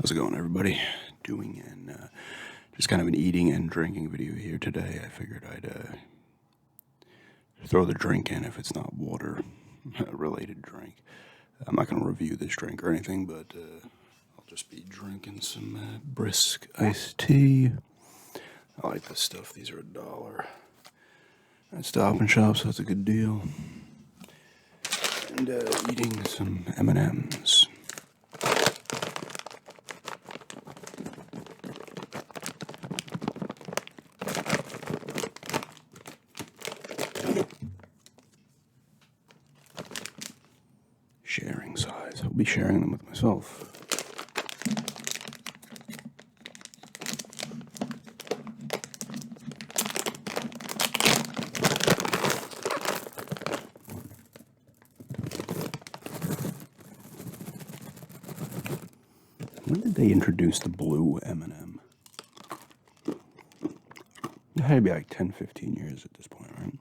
How's it going, everybody? Doing just kind of an eating and drinking video here today. I figured I'd throw the drink in if it's not water related drink. I'm not going to review this drink or anything, but I'll just be drinking some Brisk iced tea. I like this stuff. These are $1 at Stop and Shop, so that's a good deal. And eating some M&Ms. Sharing size. I'll be sharing them with myself. When did they introduce the blue M&M? It had to be like 10, 15 years at this point, right?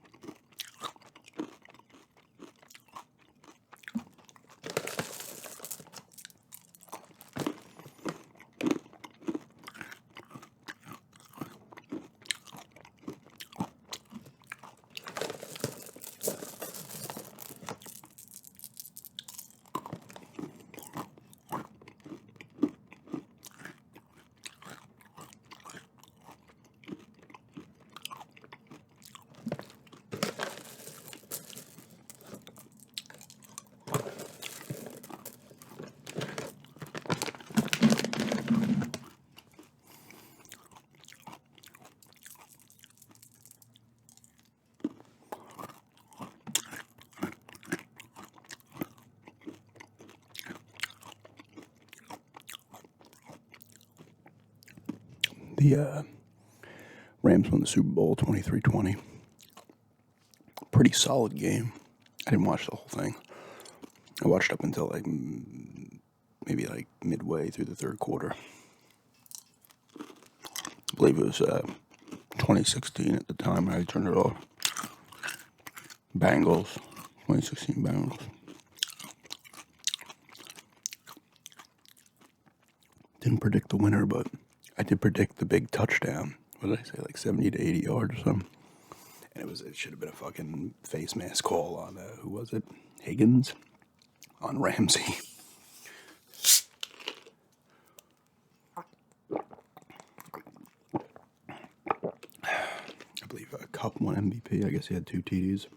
The Rams won the Super Bowl 23-20. Pretty solid game. I didn't watch the whole thing. I watched up until maybe midway through the third quarter. I believe it was 2016 at the time. I turned it off. Bengals. 2016 Bengals. Didn't predict the winner, but I did predict the big touchdown. What did I say, like 70 to 80 yards or something? And it should have been a fucking face mask call on, who was it? Higgins? On Ramsey. I believe Cup won MVP. I guess he had 2 TDs.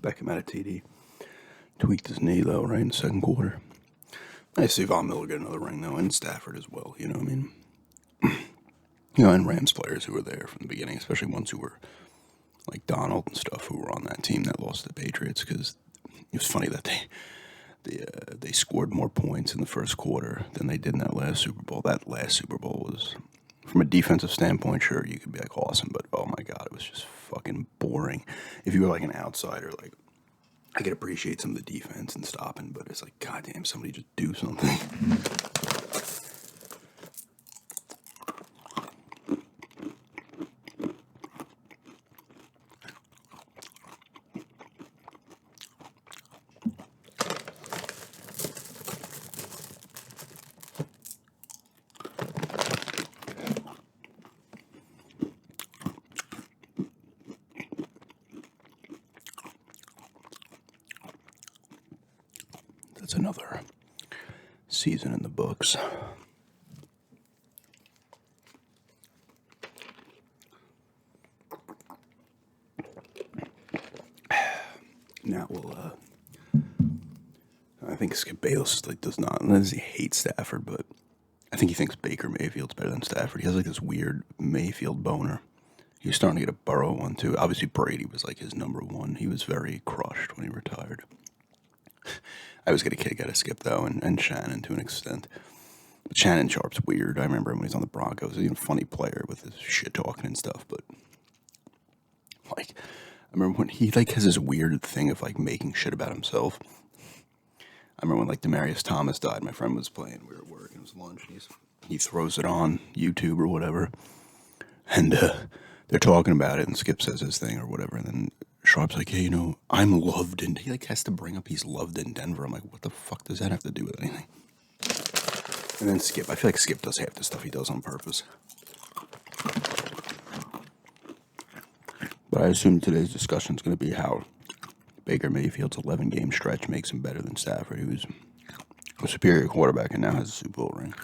Beckham had a TD. Tweaked his knee, though, right in the second quarter. Nice to see Von Miller get another ring, though, and Stafford as well, you know what I mean? And Rams players who were there from the beginning, especially ones who were like Donald and stuff, who were on that team that lost to the Patriots, because it was funny that they scored more points in the first quarter than they did in that last Super Bowl. That last Super Bowl was, from a defensive standpoint, sure, you could be like awesome, but oh my God, it was just fucking boring. If you were like an outsider, like, I could appreciate some of the defense and stopping, but it's like, goddamn, somebody just do something. That's another season in the books. Now I think Skip Bayless does not, unless he hates Stafford, but I think he thinks Baker Mayfield's better than Stafford. He has this weird Mayfield boner. He was starting to get a Burrow one too. Obviously Brady was his number one. He was very crushed when he retired. I always get a kick out of Skip, though, and Shannon to an extent. But Shannon Sharp's weird. I remember him when he was on the Broncos. He's a funny player with his shit talking and stuff, but I remember when he has this weird thing of making shit about himself. I remember when Demaryius Thomas died. My friend was playing. We were at work. It was lunch. And he throws it on YouTube or whatever, and they're talking about it. And Skip says his thing or whatever, and then Sharp's like, "Hey, I'm loved," and he has to bring up he's loved in Denver. I'm like, what the fuck does that have to do with anything? And then Skip. I feel like Skip does half the stuff he does on purpose. But I assume today's discussion is going to be how Baker Mayfield's 11-game stretch makes him better than Stafford, who's a superior quarterback and now has a Super Bowl ring.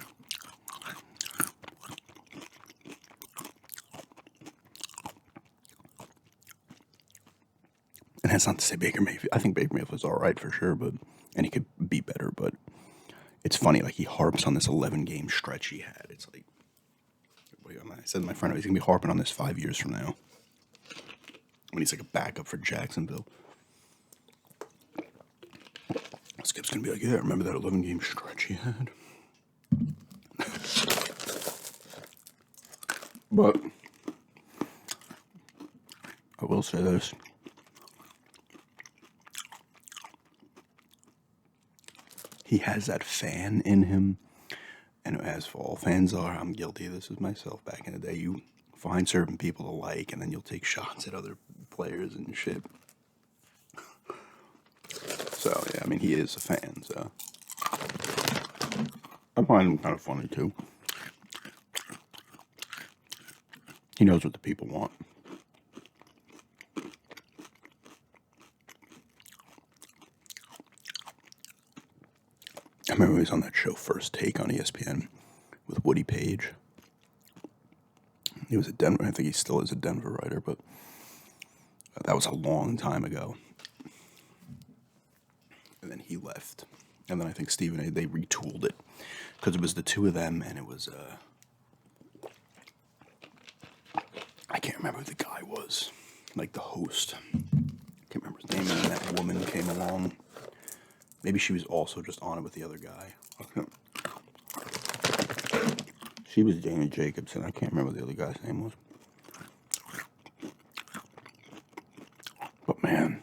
And that's not to say Baker Mayfield. I think Baker Mayfield's all right for sure, and he could be better. But it's funny, like he harps on this 11-game stretch he had. It's like, I said to my friend, he's gonna be harping on this 5 years from now when he's like a backup for Jacksonville. Skip's gonna be like, yeah, remember that 11-game stretch he had? But I will say this. He has that fan in him. And as for all fans are, I'm guilty of this as myself back in the day. You find certain people to like, and then you'll take shots at other players and shit. So, yeah, I mean, he is a fan, so. I find him kind of funny, too. He knows what the people want. I remember he was on that show First Take on ESPN with Woody Page. He was at Denver. I think he still is a Denver writer, but that was a long time ago. And then he left. And then I think Stephen A., they retooled it because it was the two of them, and it was, I can't remember who the guy was, like the host. Can't remember his name, and then that woman came along. Maybe she was also just on it with the other guy. Okay. She was Dana Jacobson. I can't remember what the other guy's name was. But man,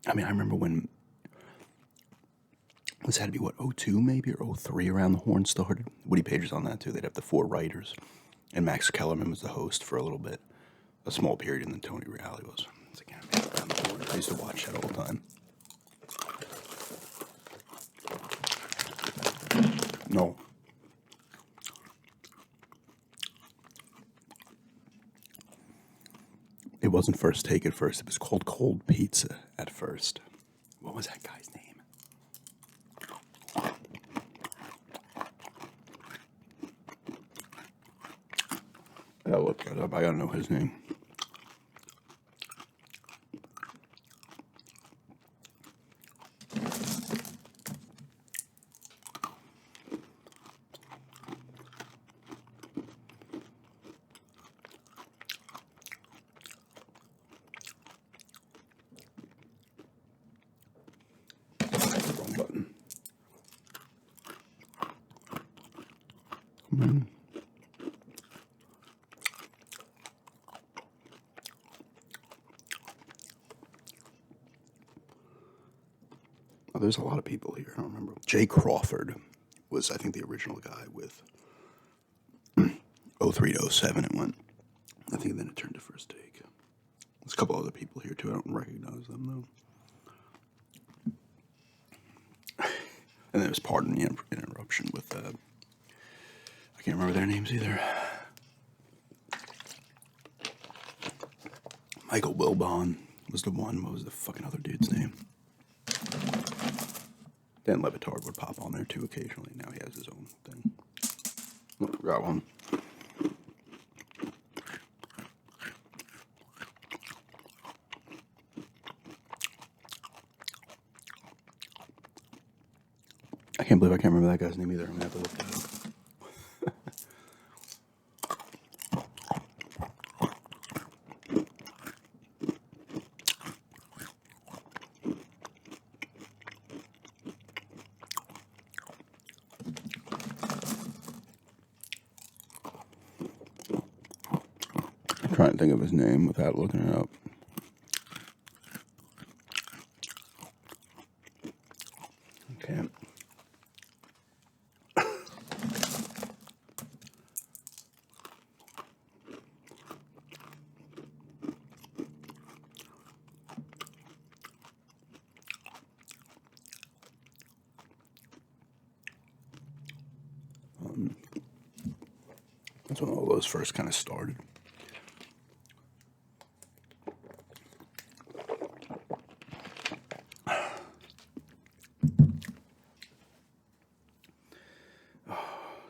I mean, I remember when, this had to be what, 02 maybe, or 03 around the Horn started. Woody Page was on that too. They'd have the four writers. And Max Kellerman was the host for a little bit. A small period, and then Tony Reale was. It's like, around the Horn. I used to watch that all the time. No. It wasn't First Take at first. It was called Cold Pizza at first. What was that guy's name? I'll look that up. I gotta know his name. Wrong button. Come on. Oh, there's a lot of people here. I don't remember. Jay Crawford was, I think, the original guy with 03 to 07 it went. I think then it turned to First Take. There's a couple other people here, too. I don't recognize them, though. And there was Pardon the Interruption with, I can't remember their names either. Michael Wilbon was the one. What was the fucking other dude's name? Dan Levitard would pop on there, too, occasionally. Now he has his own thing. Oh, got one. I can't believe I can't remember that guy's name either. I'm going to have to look that up. I'm trying to think of his name without looking it up. Okay. That's when all those first kind of started.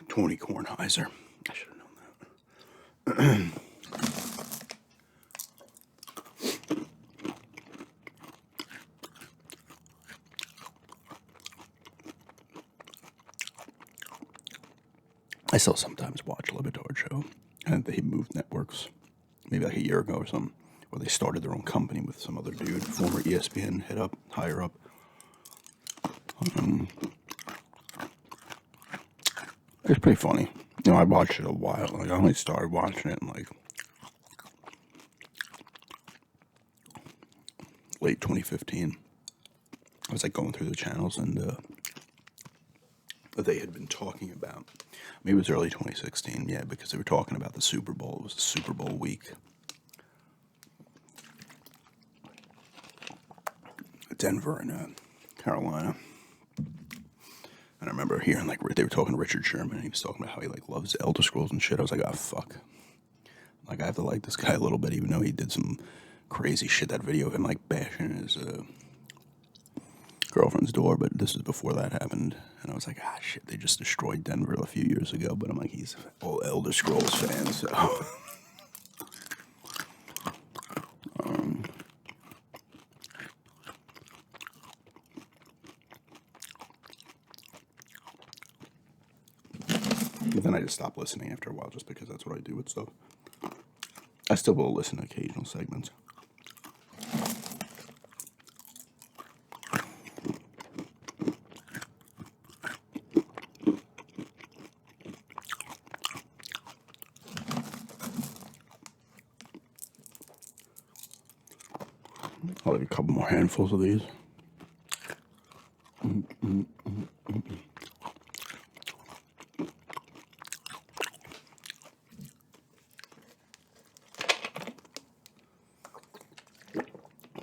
Tony Kornheiser. I should have known that. I still sometimes watch Le Batard Show, and they moved networks, maybe like a year ago or something, where they started their own company with some other dude, former ESPN higher up. It's pretty funny. You know, I watched it a while. Like, I only started watching it in like late 2015. I was like going through the channels, and they had been talking about, maybe it was early 2016, yeah, because they were talking about the Super Bowl. It was the Super Bowl week. Denver and Carolina. And I remember hearing, like, they were talking to Richard Sherman, and he was talking about how he, like, loves Elder Scrolls and shit. I was like, oh, fuck. Like, I have to like this guy a little bit, even though he did some crazy shit. That video of him, like, bashing his girlfriend's door, but this is before that happened. And I was like, ah, shit, they just destroyed Denver a few years ago. But I'm like, he's all Elder Scrolls fan, so... But then I just stopped listening after a while, just because that's what I do with stuff. I still will listen to occasional segments. I'll have a couple more handfuls of these.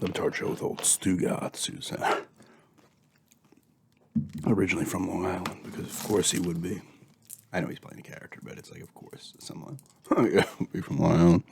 The Tart Show with old Stugatz, who's originally from Long Island, because of course he would be. I know he's playing a character, but it's like, of course, someone. Oh yeah, be from Long Island.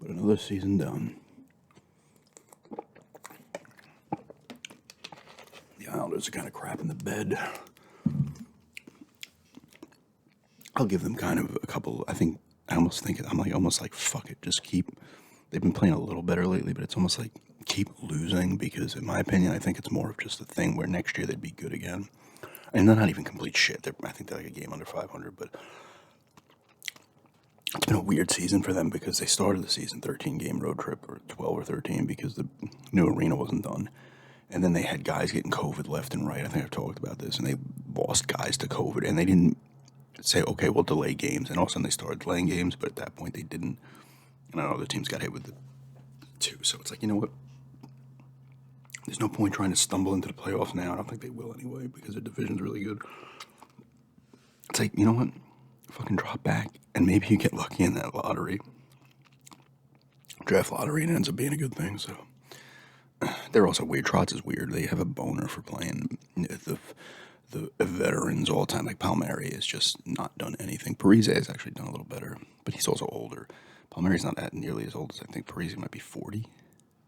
But another season done. The Islanders are kind of crap in the bed. I'll give them kind of a couple. I almost think I'm like almost like fuck it, just keep. They've been playing a little better lately, but it's almost like keep losing, because in my opinion, I think it's more of just a thing where next year they'd be good again. And they're not even complete shit. I think they're like a game under 500, but it's been a weird season for them, because they started the season 13-game road trip, or 12 or 13, because the new arena wasn't done. And then they had guys getting COVID left and right. I think I've talked about this. And they lost guys to COVID, and they didn't say, okay, we'll delay games. And all of a sudden they started delaying games, but at that point they didn't. And I know other teams got hit with it too. So it's like, you know what? There's no point trying to stumble into the playoffs now. I don't think they will anyway, because their division's really good. It's like, you know what? Fucking drop back, and maybe you get lucky in that lottery. Draft lottery, and it ends up being a good thing, so. They're also weird. Trotz is weird. They have a boner for playing the veterans all the time. Like Palmieri has just not done anything. Parise has actually done a little better, but he's also older. Palmieri's not that nearly as old as I think. Parise might be 40.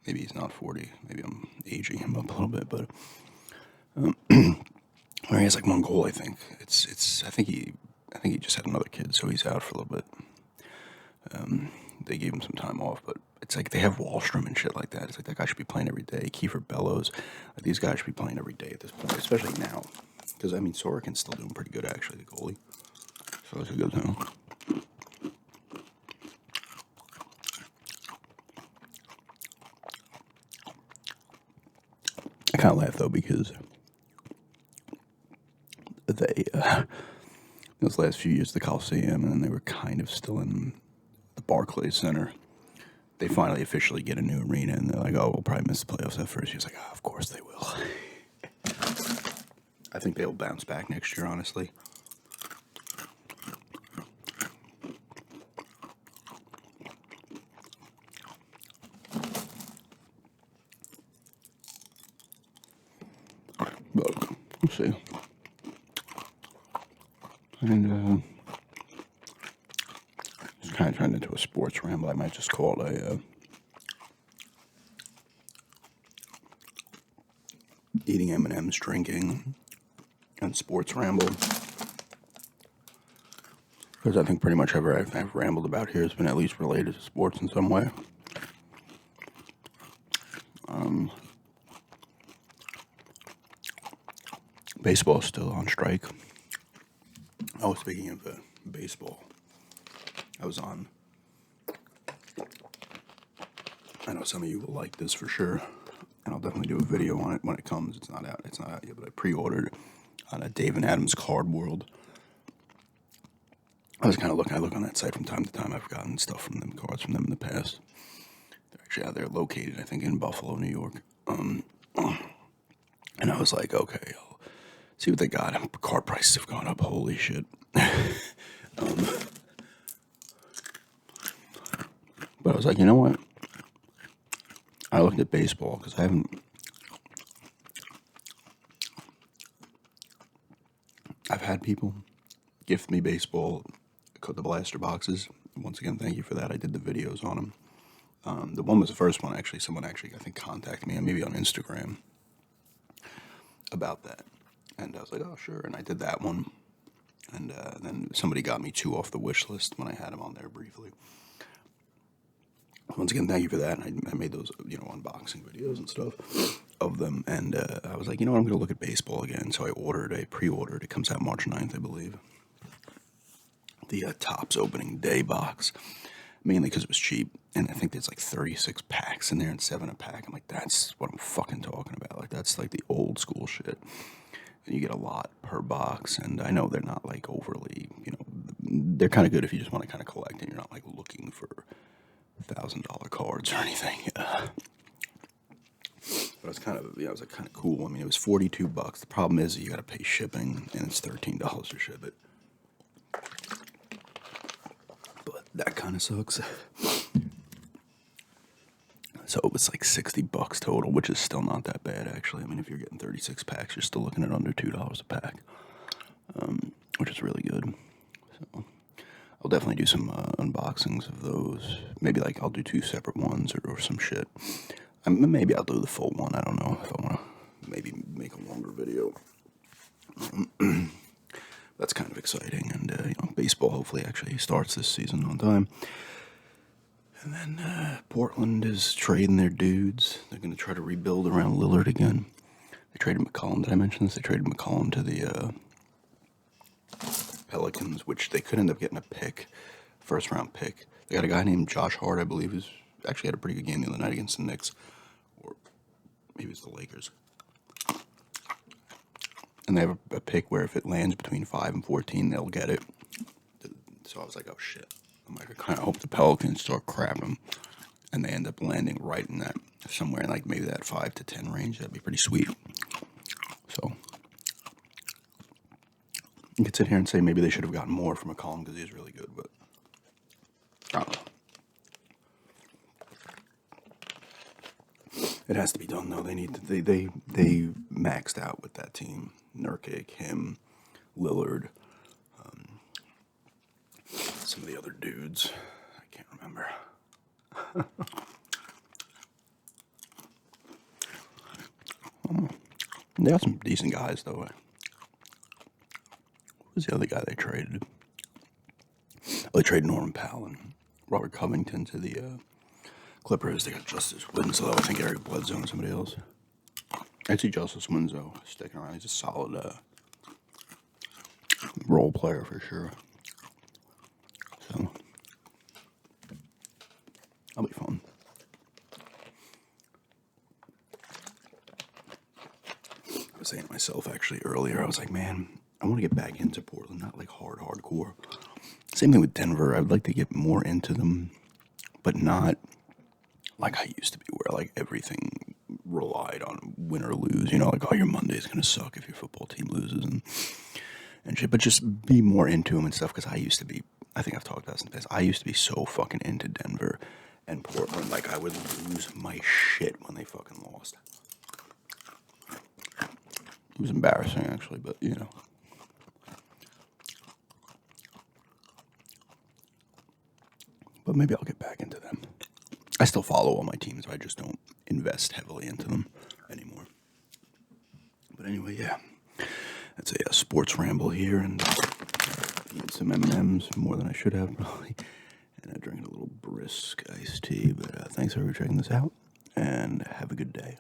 Maybe he's not 40. Maybe I'm aging him up a little bit, but he has like one goal. I think it's. I think he just had another kid, so he's out for a little bit. They gave him some time off, but it's like they have Wallstrom and shit like that. It's like that guy should be playing every day. Kiefer Bellows, like these guys should be playing every day at this point, especially now. Because, I mean, Sorokin's still doing pretty good, actually, the goalie. So that's a good thing. kind of laugh though because they those last few years the Coliseum, and then they were kind of still in the Barclays Center. They finally officially get a new arena, and they're like, "Oh, we'll probably miss the playoffs at first." He's like, "Oh, of course they will." I think they'll bounce back next year, honestly. But we'll see. And it's kind of turned into a sports ramble. I might just call it a eating M&Ms, drinking, and sports ramble. Because I think pretty much everything I've rambled about here has been at least related to sports in some way. Baseball's still on strike. Oh, speaking of baseball, I was on. I know some of you will like this for sure, and I'll definitely do a video on it when it comes. It's not out. It's not out yet, but I pre-ordered it on a Dave and Adam's Card World. I was kind of looking. I look on that site from time to time. I've gotten stuff from them, cards from them in the past. They're actually out there, located, I think, in Buffalo, New York. And I was like, okay, I'll see what they got. Card prices have gone up. Holy shit. But I was like, you know what? I looked at baseball because I've had people gift me baseball, the blaster boxes. Once again, thank you for that. I did the videos on them. The one was the first one, actually. Someone actually, I think, contacted me, maybe on Instagram, about that. And I was like, oh, sure. And I did that one. And then somebody got me 2 off the wish list when I had them on there briefly. Once again, thank you for that. And I made those, unboxing videos and stuff of them. And I was like, you know what, I'm going to look at baseball again. So I pre-ordered. It comes out March 9th, I believe. The Topps opening day box. Mainly because it was cheap. And I think there's like 36 packs in there and 7 a pack. I'm like, that's what I'm fucking talking about. Like, that's like the old school shit. And you get a lot per box. And I know they're not like overly, they're kind of good if you just want to kind of collect and you're not like looking for $1,000 cards or anything. But it's kind of, it was like kind of cool. I mean, it was $42. The problem is you got to pay shipping, and it's $13 to ship it. But that kind of sucks. So it was like $60 total, which is still not that bad, actually. I mean, if you're getting 36 packs, you're still looking at under $2 a pack, which is really good. So I'll definitely do some unboxings of those. Maybe like I'll do 2 separate ones or some shit. Maybe I'll do the full one. I don't know if I want to maybe make a longer video. That's kind of exciting. And, baseball hopefully actually starts this season on time. And then Portland is trading their dudes. They're going to try to rebuild around Lillard again. They traded McCollum. Did I mention this? They traded McCollum to the Pelicans, which they could end up getting a pick, first-round pick. They got a guy named Josh Hart, I believe, who's actually had a pretty good game the other night against the Knicks. Or maybe it's the Lakers. And they have a pick where if it lands between 5 and 14, they'll get it. So I was like, oh, shit. I'm like, I kind of hope the Pelicans start crapping, and they end up landing right in that, somewhere in like maybe that 5 to 10 range. That'd be pretty sweet. So you could sit here and say maybe they should have gotten more from McCollum because he's really good, but I don't know. It has to be done though. They need to, they maxed out with that team. Nurkic, him, Lillard, some of the other dudes. I can't remember. They got some decent guys though. Who was the other guy they traded? Oh, they traded Norman Powell and Robert Covington to the Clippers. They got Justice Winslow. I think Eric Bledsoe and somebody else. I see Justice Winslow sticking around. He's a solid role player for sure. So that'll be fun. was saying to myself actually earlier, I was like, man, I want to get back into Portland, not like hardcore. Same thing with Denver. I would like to get more into them, but not like I used to be, where like everything relied on win or lose. You know, like, oh, your Monday's gonna suck if your football team loses and shit. But just be more into them and stuff. Because I used to be. I think I've talked about this in the past. I used to be so fucking into Denver and Portland. Like I would lose my shit when they fucking lost. It was embarrassing actually, but you know. But maybe I'll get back into them. I still follow all my teams, but I just don't invest heavily into them anymore. But anyway, yeah. That's a sports ramble here, and eat some M&Ms, more than I should have probably. And I drank a little Brisk iced tea, but thanks for checking this out, and have a good day.